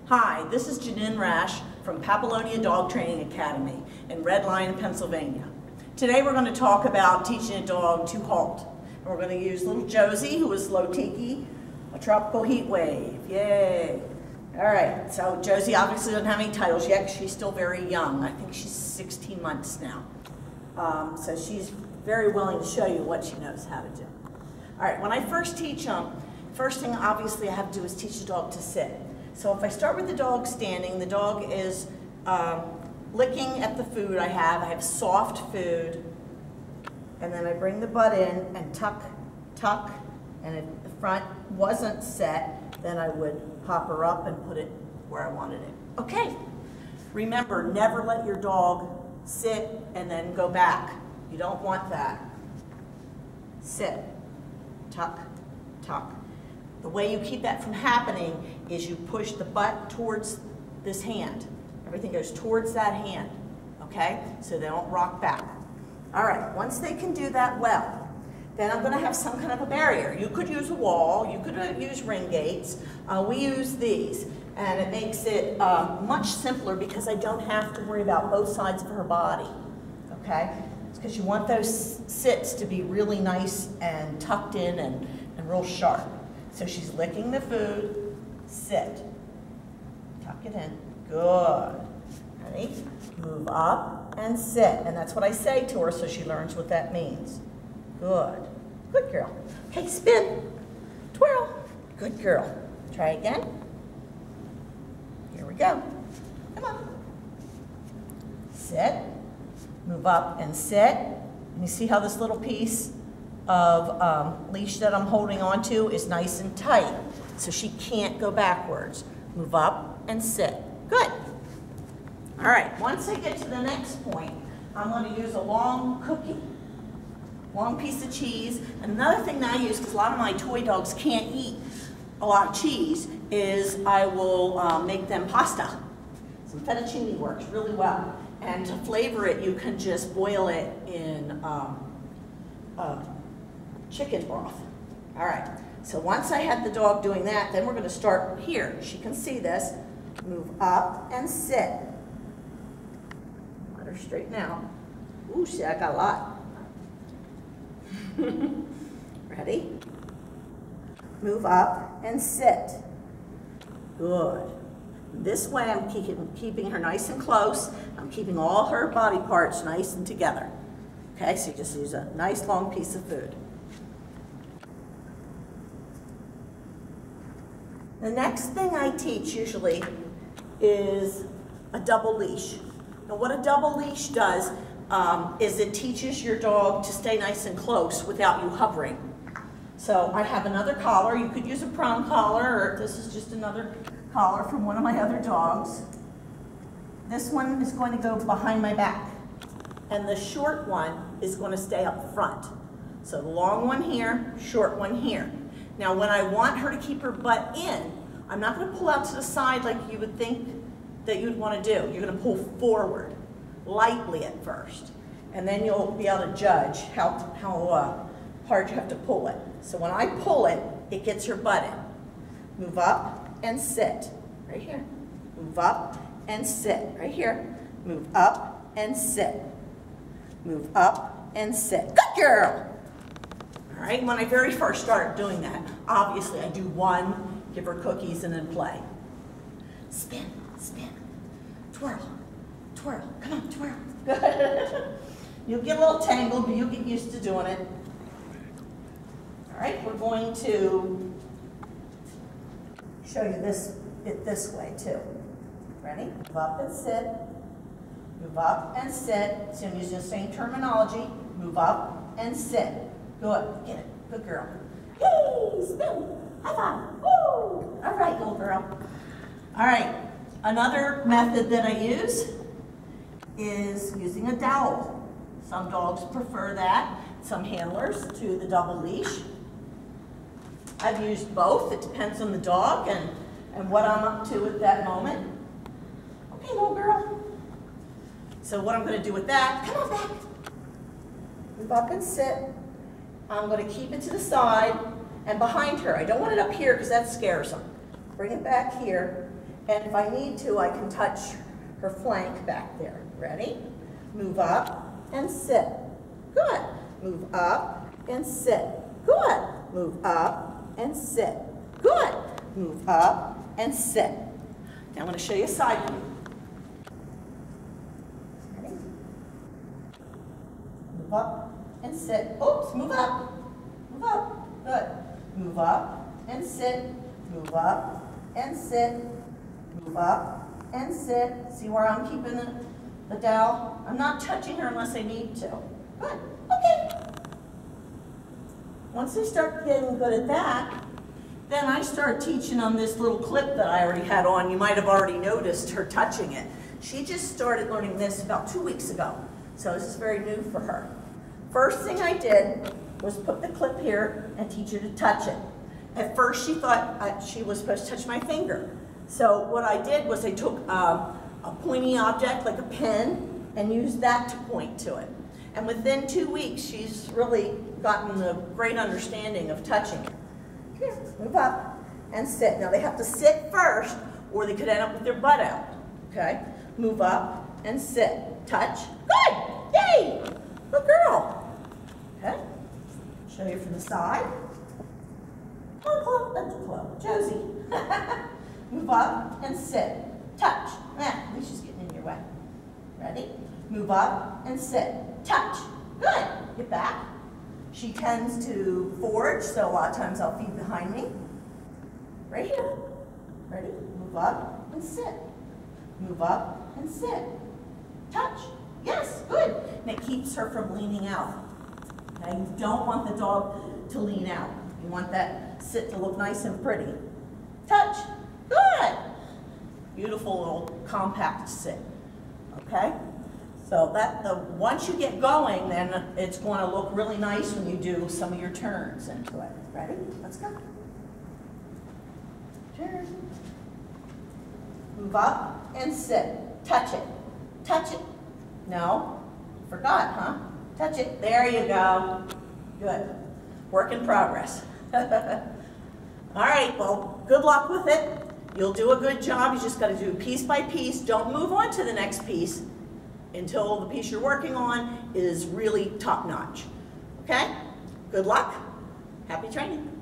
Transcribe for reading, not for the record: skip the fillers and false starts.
Hi, this is Jeannine Rash from Papillonia Dog Training Academy in Red Lion, Pennsylvania. Today we're going to talk about teaching a dog to halt. And we're going to use little Josie, who is low tiki, a tropical heat wave. Yay! All right, so Josie obviously doesn't have any titles yet because she's still very young. I think she's 16 months now. So she's very willing to show you what she knows how to do. All right, when I first teach them, first thing obviously I have to do is teach the dog to sit. So if I start with the dog standing, the dog is licking at the food I have. I have soft food, and then I bring the butt in and tuck, tuck, and if the front wasn't set, then I would pop her up and put it where I wanted it. Okay, remember, never let your dog sit and then go back. You don't want that. Sit, tuck, tuck. The way you keep that from happening is you push the butt towards this hand. Everything goes towards that hand, okay? So they don't rock back. All right, once they can do that well, then I'm gonna have some kind of a barrier. You could use a wall, you could use ring gates. We use these, and it makes it much simpler because I don't have to worry about both sides of her body, okay? It's because you want those sits to be really nice and tucked in and real sharp. So she's licking the food, sit, tuck it in, good. Ready? Move up and sit, and that's what I say to her so she learns what that means. Good, good girl. Okay, spin, twirl, good girl. Try again. Here we go, come on. Sit, move up and sit. And you see how this little piece of leash that I'm holding on to is nice and tight, so she can't go backwards. Move up and sit. Good. All right, once I get to the next point, I'm going to use a long cookie, long piece of cheese. Another thing that I use, because a lot of my toy dogs can't eat a lot of cheese, is I will make them pasta. Some fettuccine works really well. And to flavor it, you can just boil it in chicken broth. All right, so once I had the dog doing that, then we're going to start here. She can see this. Move up and sit. Let her straighten out. Ooh, see, I got a lot. Ready? Move up and sit. Good. This way I'm keeping her nice and close. I'm keeping all her body parts nice and together. Okay, so you just use a nice long piece of food. The next thing I teach usually is a double leash. Now what a double leash does is it teaches your dog to stay nice and close without you hovering. So I have another collar. You could use a prong collar, or this is just another collar from one of my other dogs. This one is going to go behind my back, and the short one is going to stay up front. So the long one here, short one here. Now when I want her to keep her butt in, I'm not going to pull out to the side like you would think that you'd want to do. You're going to pull forward, lightly at first, and then you'll be able to judge how hard you have to pull it. So when I pull it, it gets her butt in. Move up and sit, right here. Move up and sit, right here. Move up and sit. Move up and sit. Good girl! All right, when I very first started doing that, obviously I do one, give her cookies, and then play. Spin, spin, twirl, twirl, come on, twirl. Good. You'll get a little tangled, but you'll get used to doing it. All right, we're going to show you it this way too. Ready? Move up and sit. Move up and sit. So I'm using the same terminology. Move up and sit. Good. Get it. Good girl. Yay! Spin. High five. Woo! All right, little girl. All right. Another method that I use is using a dowel. Some dogs prefer that. Some handlers to the double leash. I've used both. It depends on the dog and what I'm up to at that moment. Okay, little girl. So what I'm going to do with that, come on back. Move up and sit. I'm going to keep it to the side and behind her. I don't want it up here because that scares them. Bring it back here, And if I need to, I can touch her flank back there. Ready? Move up and sit. Good. Move up and sit. Good. Move up and sit. Good. Move up and sit. Now I'm going to show you a side view. Ready? Move up and sit. Oops, move up. Move up. Good. Move up and sit. Move up and sit. Move up and sit. See where I'm keeping the dowel? I'm not touching her unless I need to. Good. Okay. Once they start getting good at that, then I start teaching them this little clip that I already had on. You might have already noticed her touching it. She just started learning this about 2 weeks ago. So this is very new for her. First thing I did was put the clip here and teach her to touch it. At first she thought she was supposed to touch my finger. So what I did was I took a pointy object like a pen and used that to point to it. And within 2 weeks, she's really gotten a great understanding of touching it. Here, move up and sit. Now they have to sit first or they could end up with their butt out. Okay? Move up and sit. Touch. Good! Yay! Good girl. Okay? Show you from the side. Josie. Move up and sit. Touch. At least she's getting in your way. Ready? Move up and sit. Touch. Good. Get back. She tends to forage, so a lot of times I'll feed behind me. Right here. Ready? Move up and sit. Move up and sit. Touch. Yes, good. And it keeps her from leaning out. Okay? You don't want the dog to lean out. You want that sit to look nice and pretty. Touch. Good. Beautiful little compact sit. Okay? So once you get going, then it's going to look really nice when you do some of your turns into it. Ready? Let's go. Turn. Move up and sit. Touch it. Touch it. No. Forgot, huh? Touch it. There you go. Good. Work in progress. All right, well, good luck with it. You'll do a good job. You just got to do piece by piece. Don't move on to the next piece until the piece you're working on is really top-notch. Okay? Good luck. Happy training.